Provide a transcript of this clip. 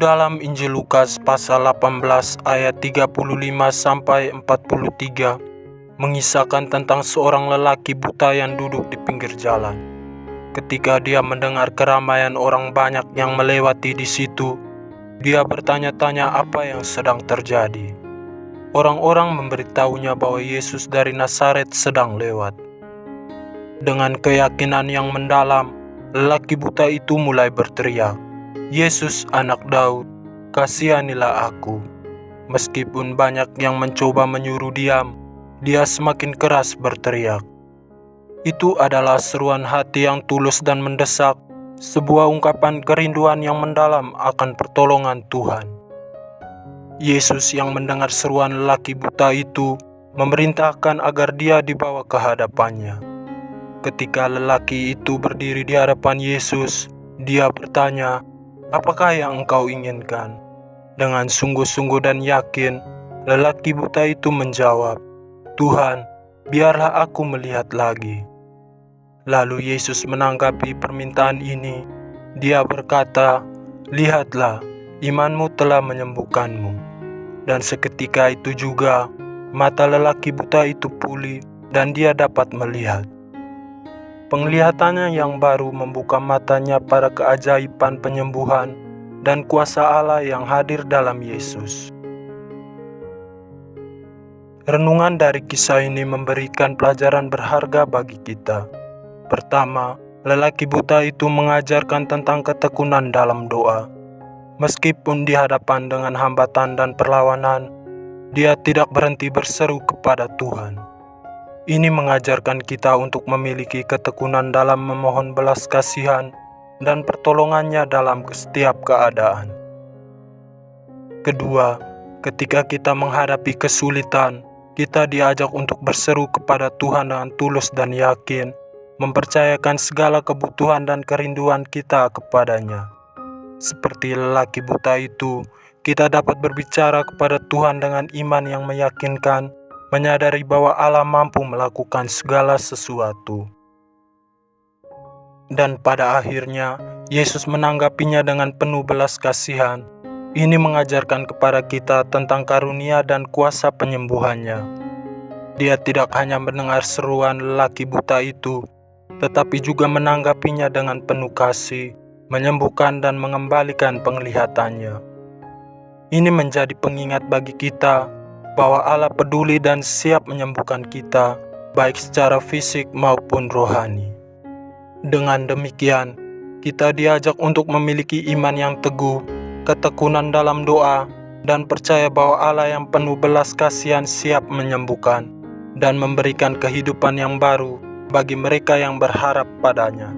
Dalam Injil Lukas pasal 18 ayat 35 sampai 43 mengisahkan tentang seorang lelaki buta yang duduk di pinggir jalan. Ketika dia mendengar keramaian orang banyak yang melewati di situ, dia bertanya-tanya apa yang sedang terjadi. Orang-orang memberitahunya bahwa Yesus dari Nazaret sedang lewat. Dengan keyakinan yang mendalam, lelaki buta itu mulai berteriak, "Yesus, anak Daud, kasihanilah aku." Meskipun banyak yang mencoba menyuruh diam, dia semakin keras berteriak. Itu adalah seruan hati yang tulus dan mendesak, sebuah ungkapan kerinduan yang mendalam akan pertolongan Tuhan. Yesus yang mendengar seruan lelaki buta itu memerintahkan agar dia dibawa ke hadapannya. Ketika lelaki itu berdiri di hadapan Yesus, dia bertanya, "Apakah yang engkau inginkan?" Dengan sungguh-sungguh dan yakin, lelaki buta itu menjawab, "Tuhan, biarlah aku melihat lagi." Lalu Yesus menanggapi permintaan ini. Dia berkata, "Lihatlah, imanmu telah menyembuhkanmu." Dan seketika itu juga, mata lelaki buta itu pulih dan dia dapat melihat. Penglihatannya yang baru membuka matanya pada keajaiban penyembuhan dan kuasa Allah yang hadir dalam Yesus. Renungan dari kisah ini memberikan pelajaran berharga bagi kita. Pertama, lelaki buta itu mengajarkan tentang ketekunan dalam doa. Meskipun dihadapan dengan hambatan dan perlawanan, dia tidak berhenti berseru kepada Tuhan. Ini mengajarkan kita untuk memiliki ketekunan dalam memohon belas kasihan dan pertolongannya dalam setiap keadaan. Kedua, ketika kita menghadapi kesulitan, kita diajak untuk berseru kepada Tuhan dengan tulus dan yakin, mempercayakan segala kebutuhan dan kerinduan kita kepadanya. Seperti lelaki buta itu, kita dapat berbicara kepada Tuhan dengan iman yang meyakinkan, menyadari bahwa Allah mampu melakukan segala sesuatu. Dan pada akhirnya, Yesus menanggapinya dengan penuh belas kasihan. Ini mengajarkan kepada kita tentang karunia dan kuasa penyembuhannya. Dia tidak hanya mendengar seruan lelaki buta itu, tetapi juga menanggapinya dengan penuh kasih, menyembuhkan dan mengembalikan penglihatannya. Ini menjadi pengingat bagi kita bahwa Allah peduli dan siap menyembuhkan kita, baik secara fisik maupun rohani. Dengan demikian, kita diajak untuk memiliki iman yang teguh, ketekunan dalam doa, dan percaya bahwa Allah yang penuh belas kasihan siap menyembuhkan dan memberikan kehidupan yang baru bagi mereka yang berharap padanya.